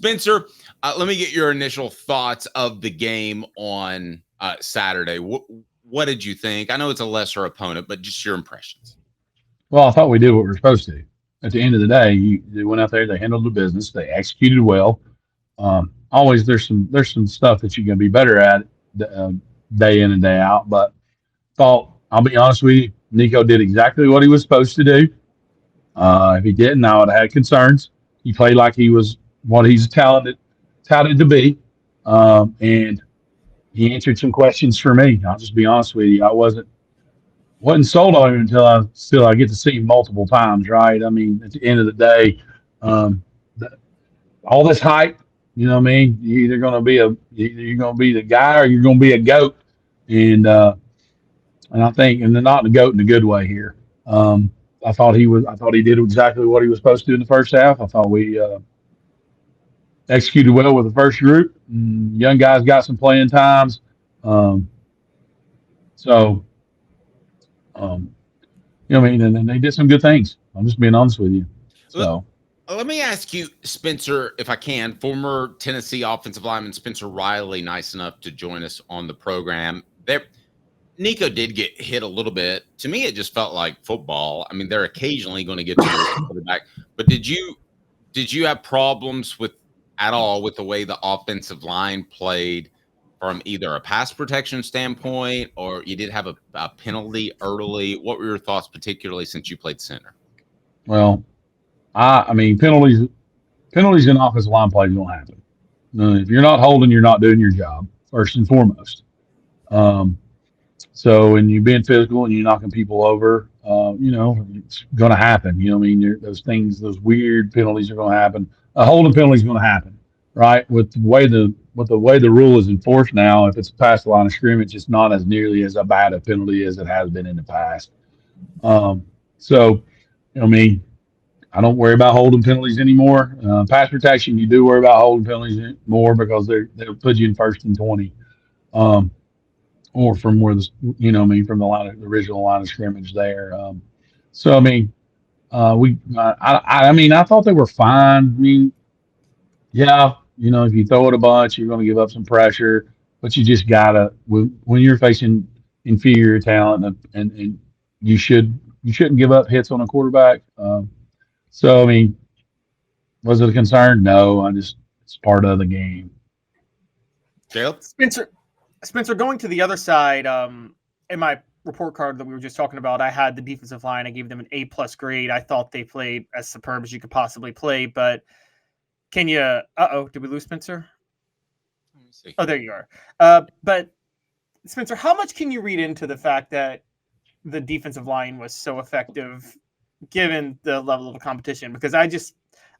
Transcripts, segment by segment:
Spencer, let me get your initial thoughts of the game on Saturday. What did you think? I know it's a lesser opponent, but just your impressions. Well, I thought we did what we were supposed to. At the end of the day, they went out there, they handled the business, they executed well. Always there's some stuff that you're going to be better at day in and day out. But thought I'll be honest with you, Nico did exactly what he was supposed to do. If he didn't, I would have had concerns. He played like he was what he's touted to be, and he answered some questions for me. I'll just be honest with you, I wasn't sold on him until I get to see him multiple times. Right? I mean, at the end of the day, um, all this hype. You know what I mean? Either you're going to be the guy or you're going to be a goat, and I think and they're not the goat in a good way here. I thought he did exactly what he was supposed to do in the first half. I thought we executed well with the first group. Young guys got some playing times, um, so um, you know what I mean. And they did some good things. I'm just being honest with you. Let, So let me ask you, Spencer, if I can, former Tennessee offensive lineman Spencer Riley, nice enough to join us on the program. Nico did get hit a little bit. To me, it just felt like football. I mean, they're occasionally going to get to the quarterback. But did you have problems at all with the way the offensive line played from either a pass protection standpoint, or you did have a penalty early? What were your thoughts, particularly since you played center? well, I mean penalties in offensive line plays don't happen. If you're not holding, you're not doing your job first and foremost. Um, So, and you're being physical and you're knocking people over, it's going to happen. You know what I mean? Those things, those weird penalties are going to happen. A holding penalty is going to happen, right? With the way the rule is enforced now, if it's past the line of scrimmage, it's not as nearly as bad a penalty as it has been in the past. So, I mean, I don't worry about holding penalties anymore. Pass protection, you do worry about holding penalties more because they'll put you in 1st and 20. Um, or from where from the original line of scrimmage there. So I mean, I thought they were fine. I mean, yeah, if you throw it a bunch, you're going to give up some pressure, but you just gotta when you're facing inferior talent and you shouldn't give up hits on a quarterback. So I mean, was it a concern? No, it's part of the game. Caleb? Spencer, going to the other side, in my report card that we were just talking about, I had the defensive line. I gave them an A+ grade. I thought they played as superb as you could possibly play. But can you? Did we lose Spencer? Let me see. Oh, there you are. But Spencer, how much can you read into the fact that the defensive line was so effective, given the level of the competition? Because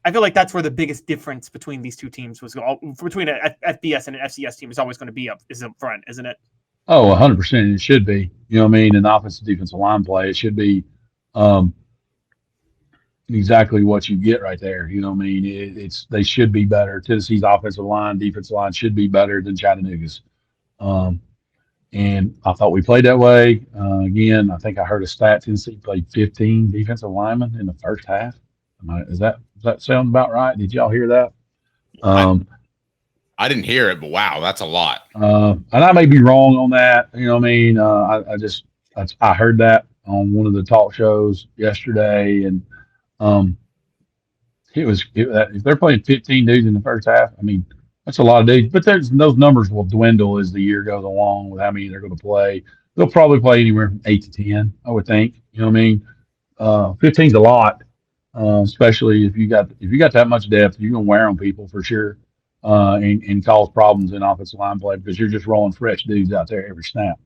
I feel like that's where the biggest difference between these two teams between an FBS and an FCS team is always going to be up front, isn't it? Oh, 100%. It should be. You know what I mean? In offensive defensive line play, it should be um, exactly what you get right there. You know what I mean? They should be better. Tennessee's offensive line, defensive line should be better than Chattanooga's. Um, and I thought we played that way. Again, I think I heard a stat: Tennessee played 15 defensive linemen in the first half. Does that sound about right? Did y'all hear that? Um, I didn't hear it, but wow, that's a lot. and I may be wrong on that. You know what I mean? I heard that on one of the talk shows yesterday, and um, if they're playing 15 dudes in the first half, I mean that's a lot of dudes. But those numbers will dwindle as the year goes along with how many they're going to play. They'll probably play anywhere from 8 to 10, I would think. You know what I mean? 15's a lot, especially if you got that much depth, you're gonna wear on people for sure, and cause problems in offensive line play because you're just rolling fresh dudes out there every snap.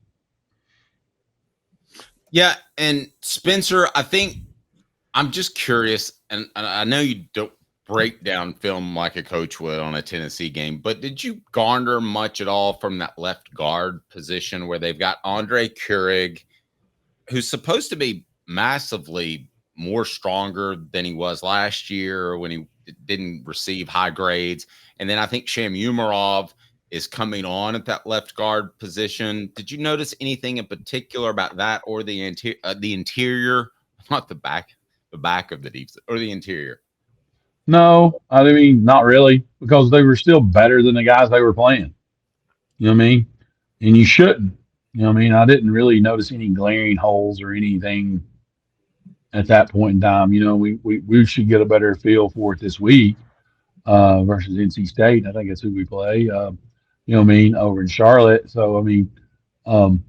Yeah, and Spencer, I think I'm just curious, and I know you don't break down film like a coach would on a Tennessee game, but did you garner much at all from that left guard position where they've got Andre Keurig, who's supposed to be massively more stronger than he was last year when he didn't receive high grades. And then I think Sham Umarov is coming on at that left guard position. Did you notice anything in particular about that or the interior, not the back of the defense, or the interior? No, I mean, not really, because they were still better than the guys they were playing. You know what I mean? And you shouldn't. You know what I mean? I didn't really notice any glaring holes or anything at that point in time. You know, we should get a better feel for it this week versus NC State. I think that's who we play. You know what I mean? Over in Charlotte. So, I mean, um,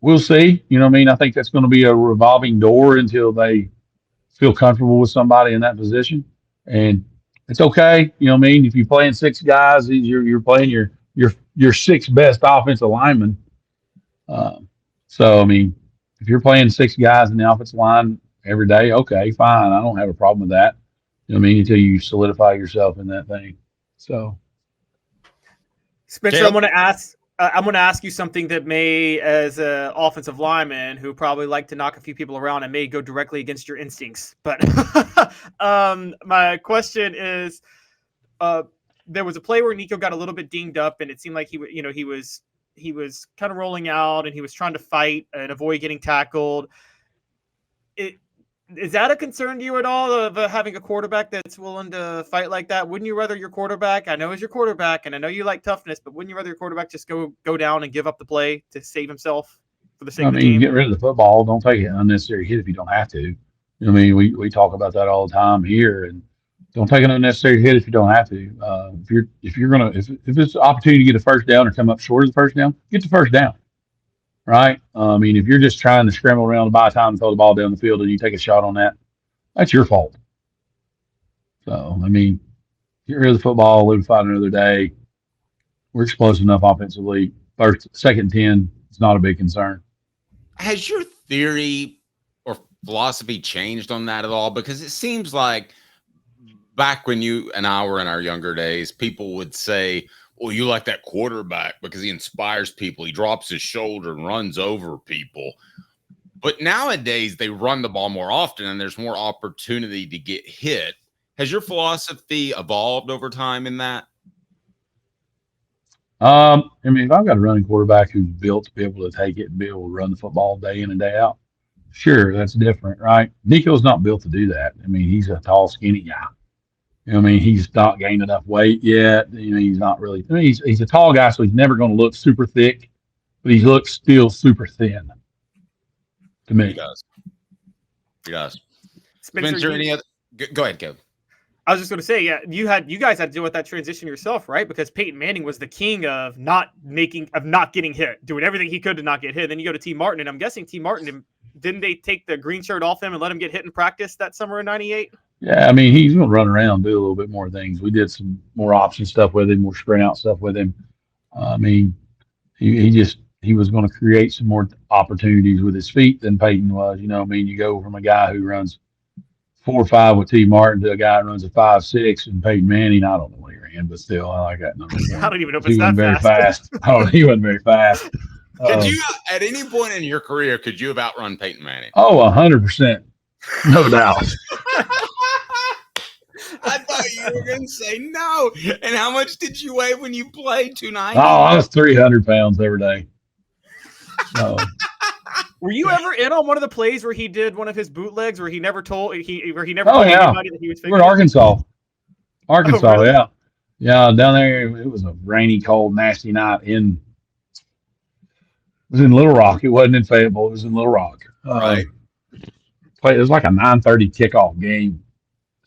we'll see. You know what I mean? I think that's going to be a revolving door until they feel comfortable with somebody in that position. And it's okay. You know what I mean? If you're playing six guys, you're playing your six best offensive linemen. So I mean, if you're playing six guys in the offensive line every day, okay, fine. I don't have a problem with that. You know what I mean? Until you solidify yourself in that thing. So, Spencer, I'm going to ask. I'm going to ask you something that may, as an offensive lineman who probably like to knock a few people around, and may go directly against your instincts. But my question is, there was a play where Nico got a little bit dinged up, and it seemed like he was kind of rolling out, and he was trying to fight and avoid getting tackled. Is that a concern to you at all, of having a quarterback that's willing to fight like that? Wouldn't you rather your quarterback, I know he's your quarterback, and I know you like toughness, but wouldn't you rather your quarterback just go down and give up the play to save himself for the sake of the game? Get rid of the football. Don't take an unnecessary hit if you don't have to. You know what I mean? We talk about that all the time here, and don't take an unnecessary hit if you don't have to. If it's an opportunity to get a first down or come up short of the first down, get the first down. Right? I mean, if you're just trying to scramble around to buy time and throw the ball down the field and you take a shot on that, that's your fault. So, I mean, get rid of the football, live to fight another day. We're explosive enough offensively. Second 10, it's not a big concern. Has your theory or philosophy changed on that at all? Because it seems like back when you and I were in our younger days, people would say, well, you like that quarterback because he inspires people. He drops his shoulder and runs over people. But nowadays, they run the ball more often, and there's more opportunity to get hit. Has your philosophy evolved over time in that? I mean, if I've got a running quarterback who's built to be able to take it and be able to run the football day in and day out, sure, that's different, right? Nico's not built to do that. I mean, he's a tall, skinny guy. You know what I mean? He's not gained enough weight yet. You know, he's not really. I mean, he's a tall guy, so he's never going to look super thick, but he looks still super thin to me. He does. Spencer, any other? Go ahead, Kev. I was just going to say, yeah, you guys had to deal with that transition yourself, right? Because Peyton Manning was the king of not getting hit, doing everything he could to not get hit. Then you go to T. Martin, and I'm guessing T. Martin, didn't they take the green shirt off him and let him get hit in practice that summer in '98? Yeah, I mean, he's going to run around, do a little bit more things. We did some more option stuff with him, more sprint out stuff with him. I mean, he was going to create some more opportunities with his feet than Peyton was. You know, I mean, you go from a guy who runs 4.5 with T. Martin to a guy who runs a 5.6, and Peyton Manning. I don't know what he ran, but still, I like that number. I don't even know if he it's that very fast. He wasn't very fast. Could you, at any point in your career, could you have outrun Peyton Manning? Oh, 100%, no doubt. I thought you were going to say no. And how much did you weigh when you played 290? Oh, I was 300 pounds every day. So. Were you ever in on one of the plays where he did one of his bootlegs where he never told anybody that he was faking? We're in Arkansas. Oh, really? Yeah, down there. It was a rainy, cold, nasty night it was in Little Rock. It wasn't in Fayetteville. It was in Little Rock. Right. It was like a 9:30 kickoff game.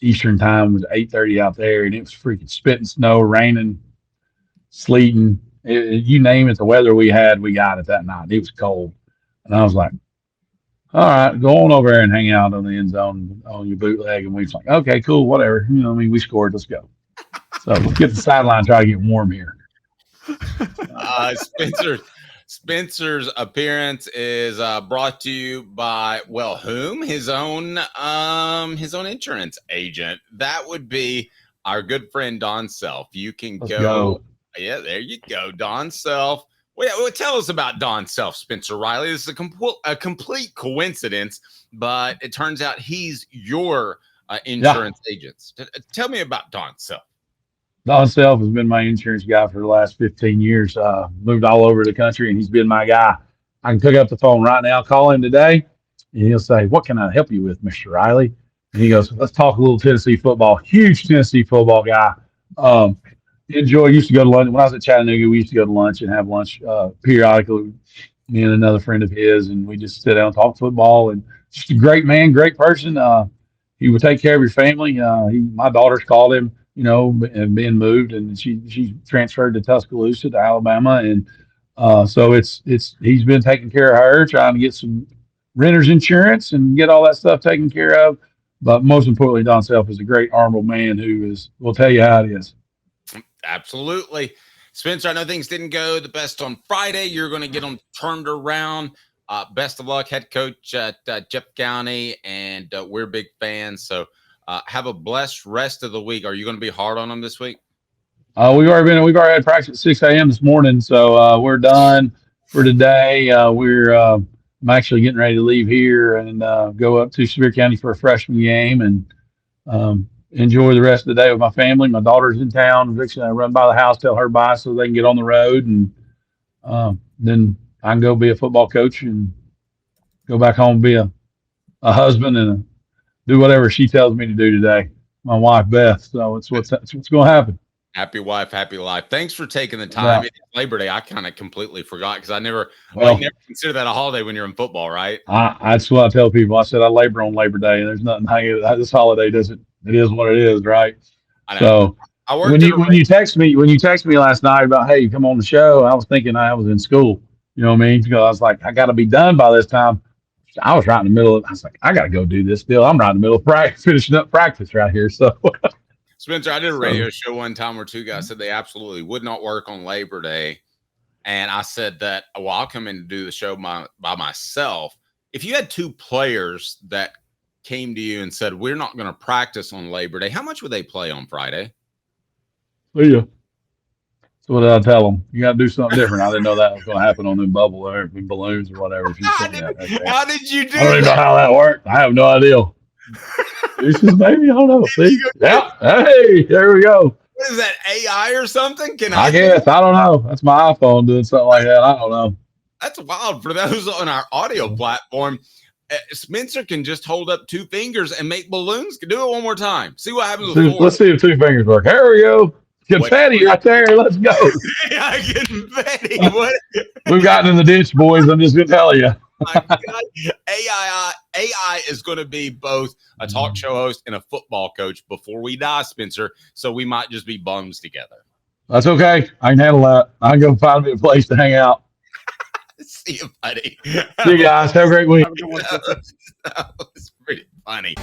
Eastern time was 8:30 out there, and it was freaking spitting snow, raining, sleeting. You name it, the weather we had, we got it that night. It was cold. And I was like, all right, go on over there and hang out on the end zone on your bootleg. And we was like, okay, cool, whatever. You know, I mean, we scored. Let's go. So let's get the sideline, try to get warm here. Spencer's appearance is brought to you by, well, whom? His own insurance agent. That would be our good friend Don Self. You can go. Yeah, there you go, Don Self. Well, tell us about Don Self, Spencer Riley. This is a complete coincidence, but it turns out he's your insurance agent. Tell me about Don Self. Don Self has been my insurance guy for the last 15 years. Moved all over the country, and he's been my guy. I can pick up the phone right now, call him today, and he'll say, what can I help you with, Mr. Riley? And he goes, let's talk a little Tennessee football. Huge Tennessee football guy. Used to go to lunch. When I was at Chattanooga, we used to go to lunch and have lunch periodically, me and another friend of his, and we just sit down and talk football. And just a great man, great person. He would take care of your family. My daughters called him, and being moved, and she transferred to Tuscaloosa to Alabama, and so he's been taking care of her, trying to get some renter's insurance and get all that stuff taken care of. But most importantly, Don Self is a great honorable man who will tell you how it is. Absolutely. Spencer, I know things didn't go the best on Friday. You're going to get them turned around. Best of luck, head coach at Jeff County, and we're big fans. So have a blessed rest of the week. Are you going to be hard on them this week? We've already had practice at 6 a.m. this morning, so we're done for today. I'm actually getting ready to leave here and go up to Sevier County for a freshman game and enjoy the rest of the day with my family. My daughter's in town. I run by the house, tell her bye so they can get on the road, and then I can go be a football coach and go back home and be a husband and do whatever she tells me to do today. My wife, Beth. So it's what's going to happen. Happy wife, happy life. Thanks for taking the time. Yeah. It's Labor Day. I kind of completely forgot because I never consider that a holiday when you're in football, right? That's what I tell people. I said I labor on Labor Day, and there's nothing. This holiday doesn't. It is what it is, right? I know. So when you text me last night about, hey, come on the show, I was thinking I was in school. You know what I mean? Because I was like, I got to be done by this time. I was right in the middle of. I was like, I got to go do this deal. I'm right in the middle of practice, finishing up practice right here. So. Spencer, I did a radio show one time where two guys said they absolutely would not work on Labor Day. And I said that, well, I'll come in and do the show by myself. If you had two players that came to you and said, we're not going to practice on Labor Day, how much would they play on Friday? Yeah. So what did I tell them? You got to do something different. I didn't know that was going to happen on the bubble or balloons or whatever. How did you do I don't even know how that worked. I have no idea. This is maybe, I don't know. See? Yeah. Hey, there we go. What is that, AI or something? I guess. I don't know. That's my iPhone doing something like that. I don't know. That's wild. For those on our audio platform, Spencer can just hold up two fingers and make balloons. Do it one more time. See what happens with Let's see if two fingers work. There we go. Confetti right there. Let's go. Yeah, confetti. What? We've gotten in the ditch, boys. I'm just going to tell you. AI is going to be both a talk show host and a football coach before we die, Spencer. So we might just be bums together. That's okay. I can handle that. I can go find me a place to hang out. See you, buddy. See you guys. Have a great week. That was pretty funny.